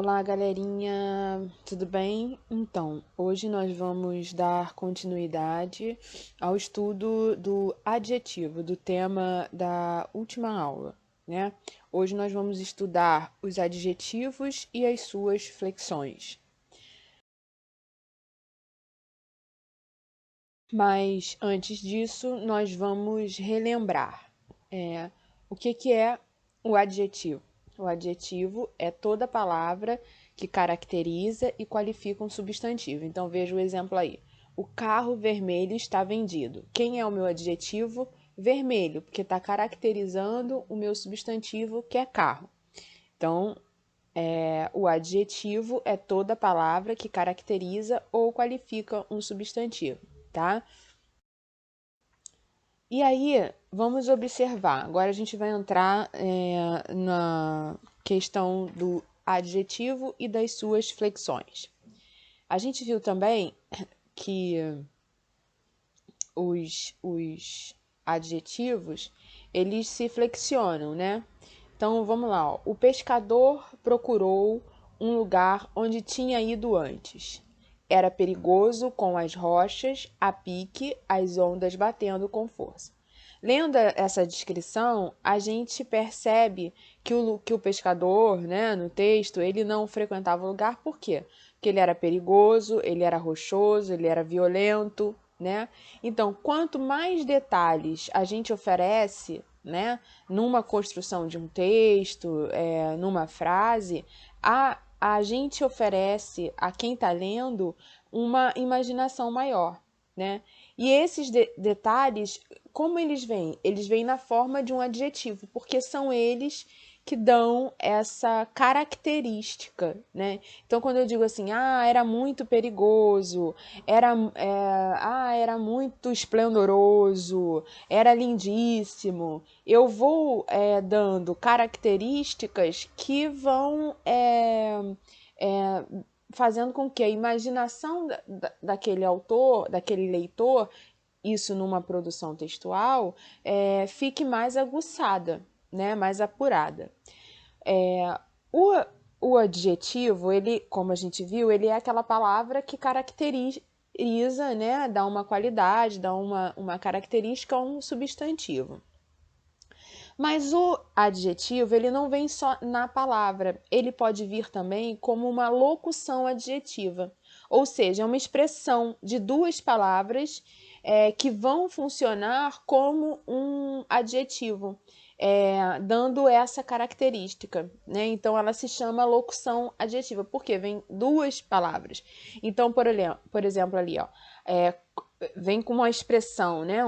Olá, galerinha, tudo bem? Então, hoje nós vamos dar continuidade ao estudo do adjetivo, do tema da última aula, né? Hoje nós vamos estudar os adjetivos e as suas flexões. Mas antes disso, nós vamos relembrar o que é o adjetivo. O adjetivo é toda palavra que caracteriza e qualifica um substantivo. Então veja o exemplo aí. O carro vermelho está vendido. Quem é o meu adjetivo? Vermelho, porque está caracterizando o meu substantivo, que é carro. Então, o adjetivo é toda palavra que caracteriza ou qualifica um substantivo, tá? E aí, vamos observar. Agora a gente vai entrar na questão do adjetivo e das suas flexões. A gente viu também que os adjetivos, eles se flexionam, né? Então, vamos lá. Ó. O pescador procurou um lugar onde tinha ido antes. Era perigoso com as rochas, a pique, as ondas batendo com força. Lendo essa descrição, a gente percebe que o pescador, né, no texto, ele não frequentava o lugar, por quê? Porque ele era perigoso, ele era rochoso, ele era violento, né? Então, quanto mais detalhes a gente oferece, né, numa construção de um texto, numa frase, a gente oferece a quem está lendo uma imaginação maior, né? E esses detalhes, como eles vêm? Eles vêm na forma de um adjetivo, porque são eles que dão essa característica, né? Então, quando eu digo assim, era muito perigoso, era muito esplendoroso, era lindíssimo, eu vou dando características que vão fazendo com que a imaginação daquele autor, daquele leitor, isso numa produção textual, fique mais aguçada, né, mais apurada. O, o adjetivo, ele, como a gente viu, ele é aquela palavra que caracteriza, né, dá uma qualidade, dá uma característica a um substantivo. Mas o adjetivo, ele não vem só na palavra, ele pode vir também como uma locução adjetiva, ou seja, é uma expressão de duas palavras que vão funcionar como um adjetivo, dando essa característica, né? Então, ela se chama locução adjetiva, porque vem duas palavras. Então, por exemplo ali, ó, vem com uma expressão, né?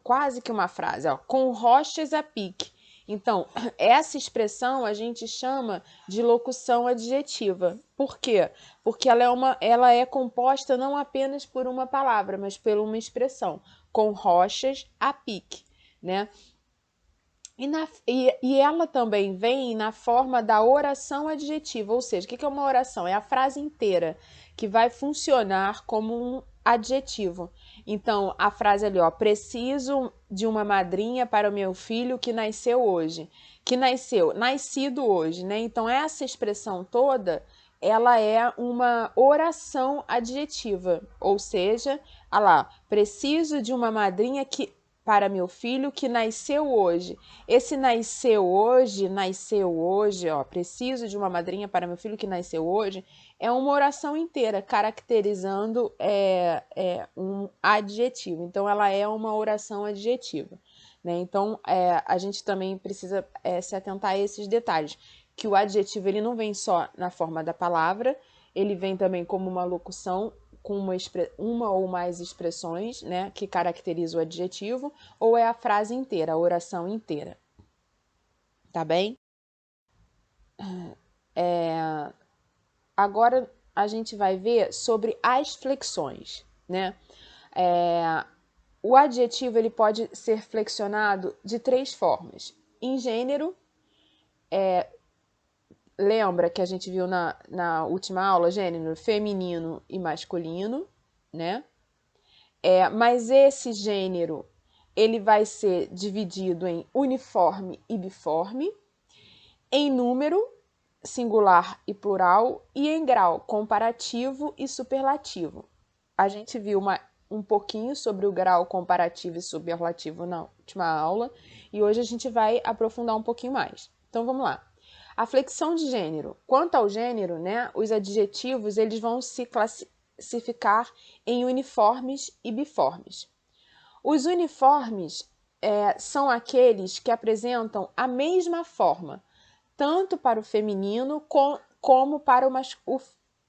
Quase que uma frase, ó, com rochas a pique. Então, essa expressão a gente chama de locução adjetiva. Por quê? Porque ela é composta não apenas por uma palavra, mas por uma expressão, com rochas a pique, né? E ela também vem na forma da oração adjetiva, ou seja, o que é uma oração? É a frase inteira que vai funcionar como um adjetivo. Então, a frase ali, ó, preciso de uma madrinha para o meu filho que nasceu hoje. Nascido hoje, né? Então, essa expressão toda, ela é uma oração adjetiva, ou seja, lá, preciso de uma madrinha para meu filho que nasceu hoje. Esse nasceu hoje, ó, preciso de uma madrinha para meu filho que nasceu hoje, é uma oração inteira, caracterizando um adjetivo. Então, ela é uma oração adjetiva. Né? Então, a gente também precisa se atentar a esses detalhes, que o adjetivo ele não vem só na forma da palavra, ele vem também como uma locução com uma ou mais expressões, né, que caracteriza o adjetivo, ou é a frase inteira, a oração inteira. Tá bem? Agora a gente vai ver sobre as flexões, né? O adjetivo ele pode ser flexionado de três formas. Em gênero, lembra que a gente viu na última aula, gênero feminino e masculino, né? Mas esse gênero ele vai ser dividido em uniforme e biforme. Em número, singular e plural, e em grau comparativo e superlativo. A gente viu um pouquinho sobre o grau comparativo e superlativo na última aula, e hoje a gente vai aprofundar um pouquinho mais. Então vamos lá. A flexão de gênero. Quanto ao gênero, né, os adjetivos eles vão se classificar em uniformes e biformes. Os uniformes são aqueles que apresentam a mesma forma, tanto para o feminino como para o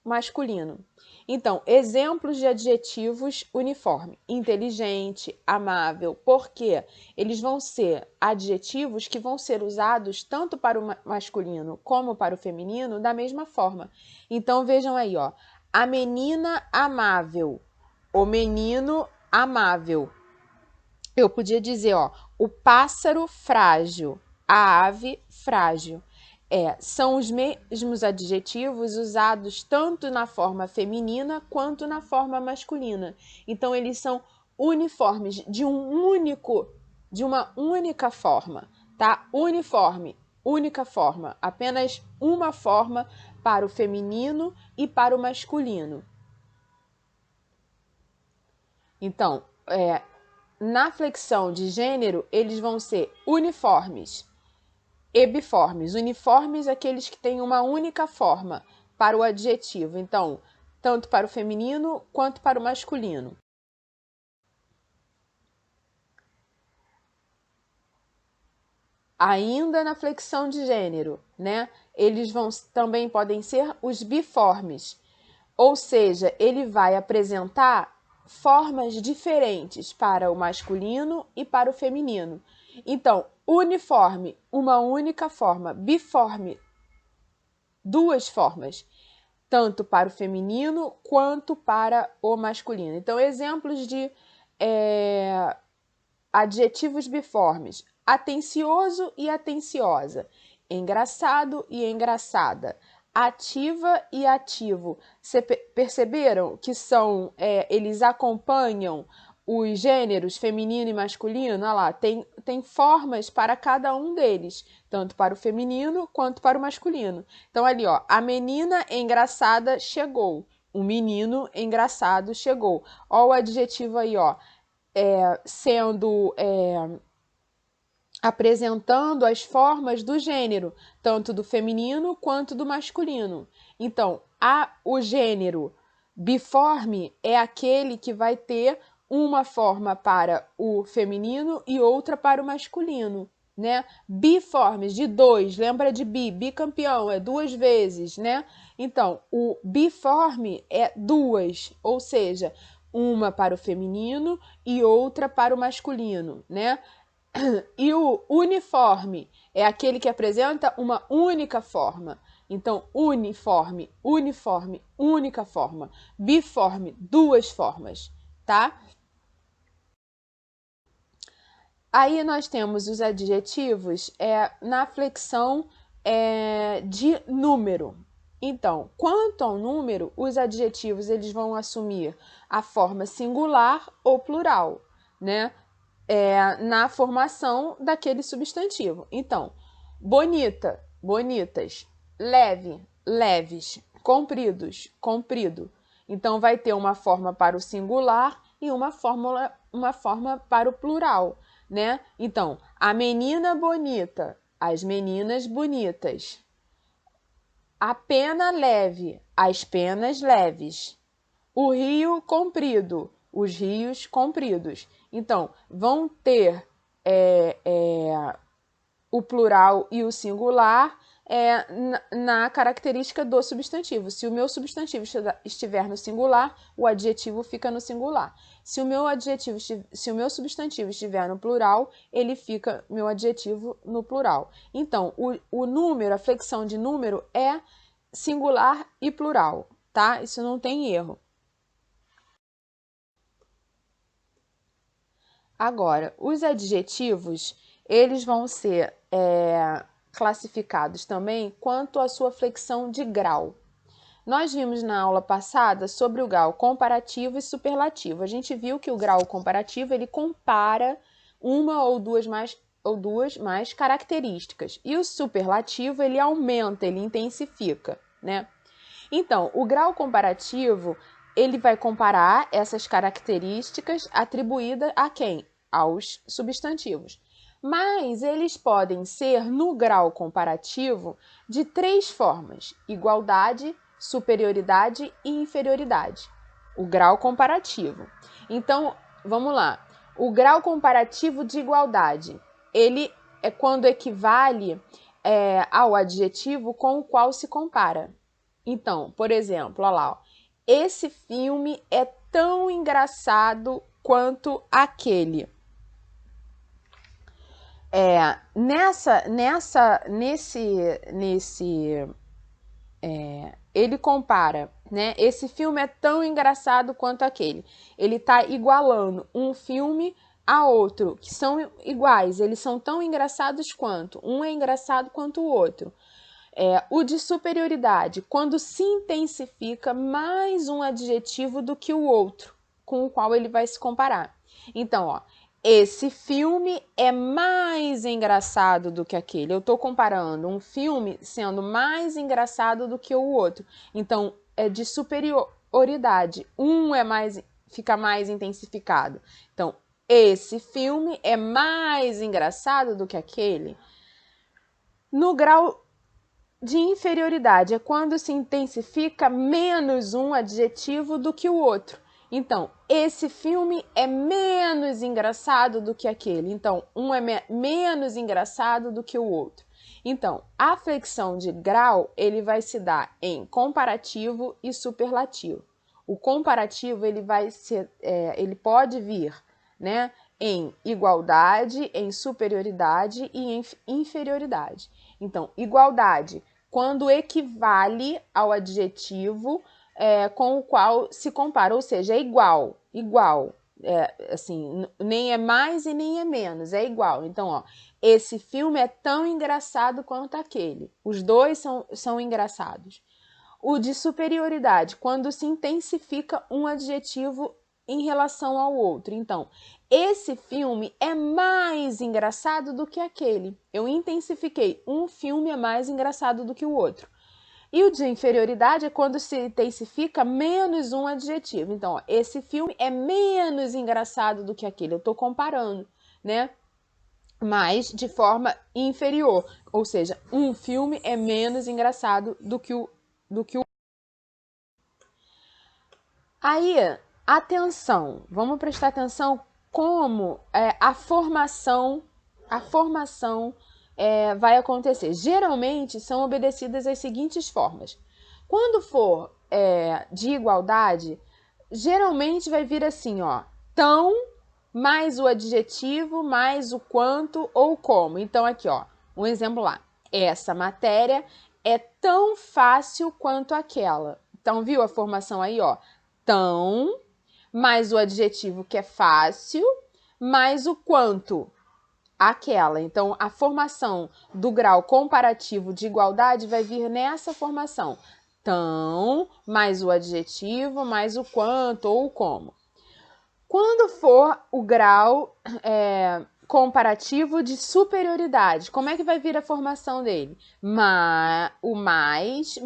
masculino. Então, exemplos de adjetivos uniforme: inteligente, amável, porque eles vão ser adjetivos que vão ser usados tanto para o masculino como para o feminino da mesma forma. Então, vejam aí, ó, a menina amável, o menino amável. Eu podia dizer, ó, o pássaro frágil, a ave frágil. São os mesmos adjetivos usados tanto na forma feminina quanto na forma masculina. Então, eles são uniformes de uma única forma, tá? Uniforme, única forma, apenas uma forma para o feminino e para o masculino. Então, na flexão de gênero, eles vão ser uniformes e biformes. Uniformes, aqueles que têm uma única forma para o adjetivo. Então, tanto para o feminino quanto para o masculino. Ainda na flexão de gênero, né? Eles também podem ser os biformes. Ou seja, ele vai apresentar formas diferentes para o masculino e para o feminino. Então, uniforme, uma única forma. Biforme, duas formas, tanto para o feminino quanto para o masculino. Então, exemplos de adjetivos biformes: atencioso e atenciosa, engraçado e engraçada, ativa e ativo. Perceberam que eles acompanham os gêneros feminino e masculino? Olha lá, tem formas para cada um deles, tanto para o feminino quanto para o masculino. Então, ali, ó, a menina engraçada chegou, o menino engraçado chegou. Ó o adjetivo aí, ó, apresentando as formas do gênero, tanto do feminino quanto do masculino. Então, o gênero biforme é aquele que vai ter uma forma para o feminino e outra para o masculino, né? Biformes, de dois, lembra de bicampeão, é duas vezes, né? Então, o biforme é duas, ou seja, uma para o feminino e outra para o masculino, né? E o uniforme é aquele que apresenta uma única forma. Então, uniforme, uniforme, única forma. Biforme, duas formas, tá? Aí nós temos os adjetivos na flexão de número. Então, quanto ao número, os adjetivos eles vão assumir a forma singular ou plural, né? Na formação daquele substantivo. Então, bonita, bonitas, leve, leves, compridos, comprido. Então, vai ter uma forma para o singular e uma forma para o plural, né? Então, a menina bonita, as meninas bonitas. A pena leve, as penas leves. O rio comprido, os rios compridos. Então, vão ter o plural e o singular na característica do substantivo. Se o meu substantivo estiver no singular, o adjetivo fica no singular. Se o meu substantivo estiver no plural, ele fica meu adjetivo no plural. Então, o número, a flexão de número é singular e plural, tá? Isso não tem erro. Agora, os adjetivos, eles vão ser classificados também quanto à sua flexão de grau. Nós vimos na aula passada sobre o grau comparativo e superlativo. A gente viu que o grau comparativo, ele compara uma ou duas ou duas mais características. E o superlativo, ele aumenta, ele intensifica, né? Então, o grau comparativo, ele vai comparar essas características atribuídas a quem? Aos substantivos. Mas eles podem ser, no grau comparativo, de três formas: igualdade, superioridade e inferioridade. O grau comparativo. Então, vamos lá. O grau comparativo de igualdade, ele é quando equivale ao adjetivo com o qual se compara. Então, por exemplo, olha lá, ó, esse filme é tão engraçado quanto aquele. Ele compara, né? Esse filme é tão engraçado quanto aquele. Ele está igualando um filme a outro, que são iguais, eles são tão engraçados quanto. Um é engraçado quanto o outro. O de superioridade, quando se intensifica mais um adjetivo do que o outro, com o qual ele vai se comparar. Então, ó, esse filme é mais engraçado do que aquele. Eu estou comparando um filme sendo mais engraçado do que o outro. Então, é de superioridade. Fica mais intensificado. Então, esse filme é mais engraçado do que aquele. No grau de inferioridade, é quando se intensifica menos um adjetivo do que o outro. Então, esse filme é menos engraçado do que aquele. Então, um é menos engraçado do que o outro. Então, a flexão de grau, ele vai se dar em comparativo e superlativo. O comparativo, ele pode vir, né, em igualdade, em superioridade e em inferioridade. Então, igualdade, quando equivale ao adjetivo com o qual se compara, ou seja, é igual. Assim, nem é mais e nem é menos, é igual. Então, ó, esse filme é tão engraçado quanto aquele. Os dois são engraçados. O de superioridade, quando se intensifica um adjetivo em relação ao outro. Então, esse filme é mais engraçado do que aquele. Eu intensifiquei. Um filme é mais engraçado do que o outro. E o de inferioridade é quando se intensifica menos um adjetivo. Então, ó, esse filme é menos engraçado do que aquele. Eu estou comparando, né? Mas de forma inferior. Ou seja, um filme é menos engraçado do que o Aí, atenção, vamos prestar atenção como a formação vai acontecer. Geralmente são obedecidas as seguintes formas. Quando for de igualdade, geralmente vai vir assim, ó, tão mais o adjetivo, mais o quanto ou como. Então aqui, ó, um exemplo lá. Essa matéria é tão fácil quanto aquela. Então, viu a formação aí, ó? Tão, mais o adjetivo que é fácil, mais o quanto, aquela. Então, a formação do grau comparativo de igualdade vai vir nessa formação. Tão, mais o adjetivo, mais o quanto ou o como. Quando for o grau comparativo de superioridade, como é que vai vir a formação dele? O mais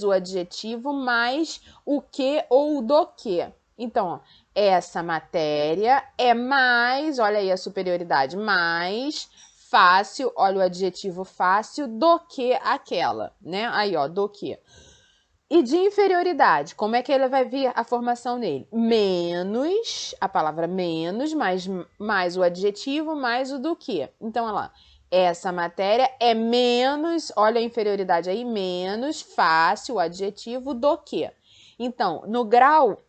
o adjetivo, mais o que ou do que. Então, ó, essa matéria é mais, olha aí a superioridade, mais fácil, olha o adjetivo fácil, do que aquela, né? Aí, ó, do que. E de inferioridade, como é que ele vai vir a formação dele? Menos, a palavra menos, mais o adjetivo, mais o do que. Então, olha lá, essa matéria é menos, olha a inferioridade aí, menos fácil, o adjetivo, do que. Então, no grau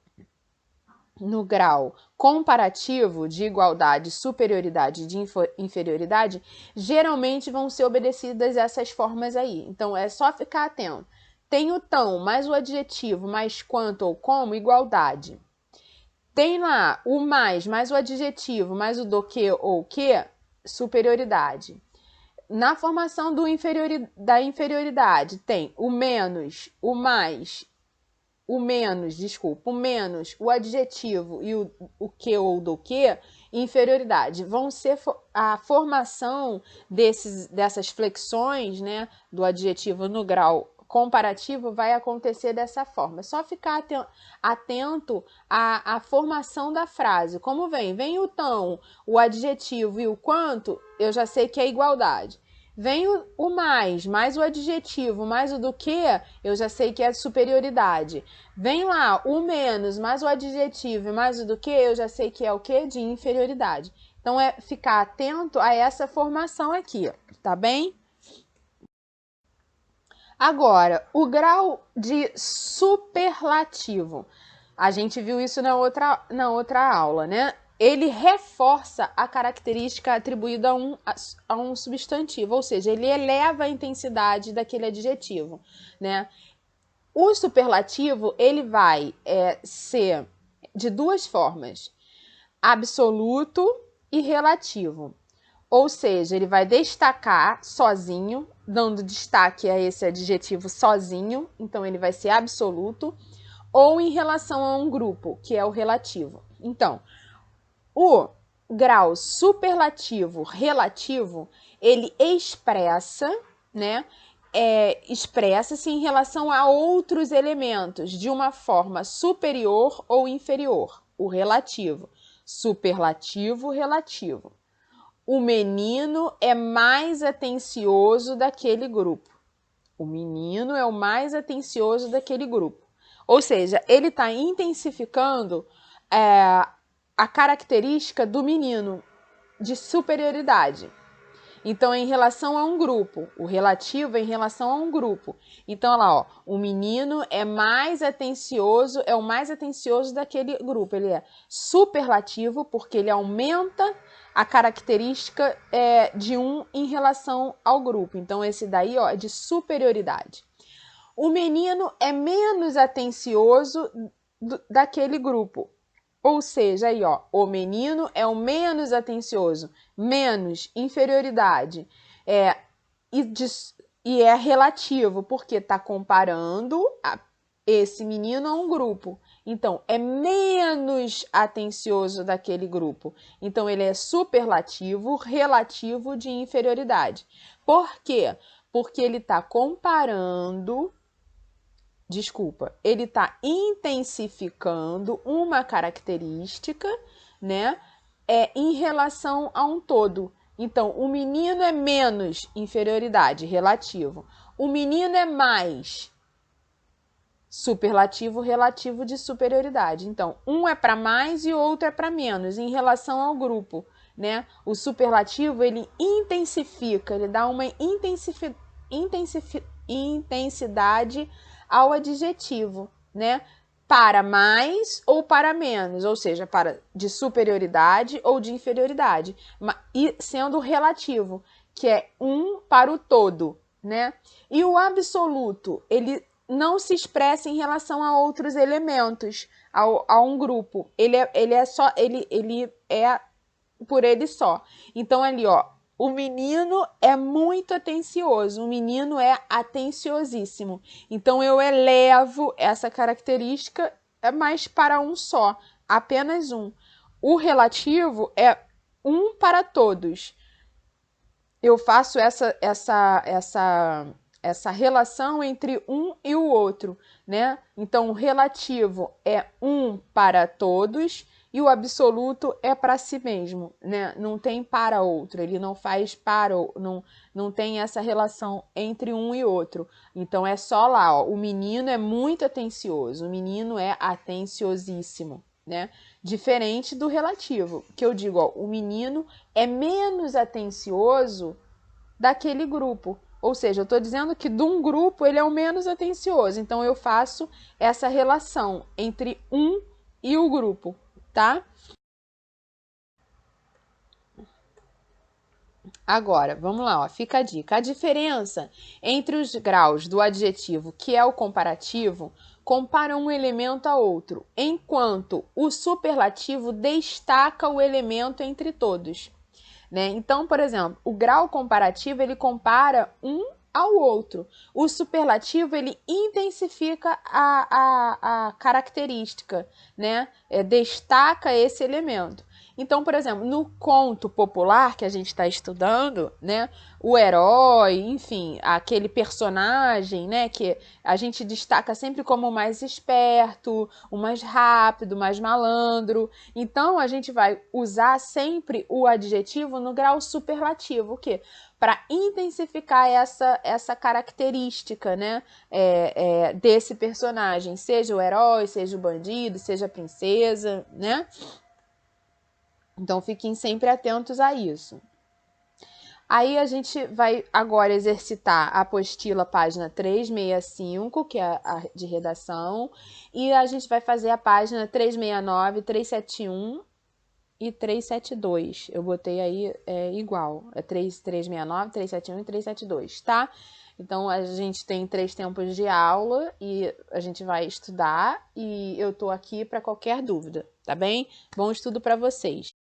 comparativo de igualdade, superioridade e de inferioridade, geralmente vão ser obedecidas essas formas aí. Então, é só ficar atento. Tem o tão, mais o adjetivo, mais quanto ou como, igualdade. Tem lá o mais o adjetivo, mais o do que ou que, superioridade. Na formação da inferioridade, tem o menos, o mais, o menos, o adjetivo e o que ou do que, inferioridade. Vão ser a formação dessas flexões, né, do adjetivo no grau comparativo vai acontecer dessa forma. É só ficar atento à formação da frase. Como vem? Vem o tão, o adjetivo e o quanto, eu já sei que é igualdade. Vem o mais o adjetivo, mais o do que, eu já sei que é superioridade. Vem lá o menos, mais o adjetivo e mais o do que, eu já sei que é o que? De inferioridade. Então, é ficar atento a essa formação aqui, tá bem? Agora, o grau de superlativo. A gente viu isso na outra aula, né? Ele reforça a característica atribuída a um substantivo, ou seja, ele eleva a intensidade daquele adjetivo, né? O superlativo, ele vai ser de duas formas, absoluto e relativo. Ou seja, ele vai destacar sozinho, dando destaque a esse adjetivo sozinho, então ele vai ser absoluto, ou em relação a um grupo, que é o relativo. Então, o grau superlativo relativo, ele expressa, né? Expressa-se em relação a outros elementos de uma forma superior ou inferior, o relativo. Superlativo relativo. O menino é mais atencioso daquele grupo. O menino é o mais atencioso daquele grupo. Ou seja, ele está intensificando a característica do menino de superioridade. Então, em relação a um grupo, o relativo é em relação a um grupo. Então, olha lá, ó, o menino é mais atencioso, é o mais atencioso daquele grupo. Ele é superlativo porque ele aumenta a característica de um em relação ao grupo. Então, esse daí, ó, é de superioridade. O menino é menos atencioso daquele grupo. Ou seja, aí, ó, o menino é o menos atencioso, menos inferioridade, e é relativo, porque está comparando esse menino a um grupo. Então, é menos atencioso daquele grupo. Então, ele é superlativo, relativo de inferioridade. Por quê? Porque ele está comparando... ele está intensificando uma característica, né, em relação a um todo. Então, o menino é menos inferioridade, relativo. O menino é mais superlativo, relativo de superioridade. Então, um é para mais e o outro é para menos em relação ao grupo, né? O superlativo, ele intensifica, ele dá uma intensidade ao adjetivo, né? Para mais ou para menos, ou seja, para de superioridade ou de inferioridade, e sendo relativo, que é um para o todo, né? E o absoluto, ele não se expressa em relação a outros elementos, a um grupo. Ele é por ele só. Então, ali, ó, o menino é muito atencioso, o menino é atenciosíssimo. Então, eu elevo essa característica mais para um só, apenas um. O relativo é um para todos. Eu faço essa relação entre um e o outro, né? Então, o relativo é um para todos e o absoluto é para si mesmo, né? Não tem para outro, ele não faz para, não tem essa relação entre um e outro. Então, é só lá, ó, o menino é muito atencioso, o menino é atenciosíssimo, né? Diferente do relativo, que eu digo, ó, o menino é menos atencioso daquele grupo. Ou seja, eu estou dizendo que de um grupo ele é o menos atencioso. Então, eu faço essa relação entre um e o grupo, tá? Agora, vamos lá, ó, fica a dica. A diferença entre os graus do adjetivo, que é o comparativo, compara um elemento a outro, enquanto o superlativo destaca o elemento entre todos. Né? Então, por exemplo, o grau comparativo ele compara um ao outro. O superlativo ele intensifica a característica, né? Destaca esse elemento. Então, por exemplo, no conto popular que a gente está estudando, né, o herói, enfim, aquele personagem, né, que a gente destaca sempre como o mais esperto, o mais rápido, o mais malandro. Então, a gente vai usar sempre o adjetivo no grau superlativo, o quê? Para intensificar essa característica, né, desse personagem, seja o herói, seja o bandido, seja a princesa, né? Então, fiquem sempre atentos a isso. Aí a gente vai agora exercitar a apostila página 365, que é a de redação, e a gente vai fazer a página 369, 371 e 372. Eu botei aí igual, 369, 371 e 372, tá? Então, a gente tem 3 tempos de aula e a gente vai estudar e eu tô aqui para qualquer dúvida, tá bem? Bom estudo para vocês!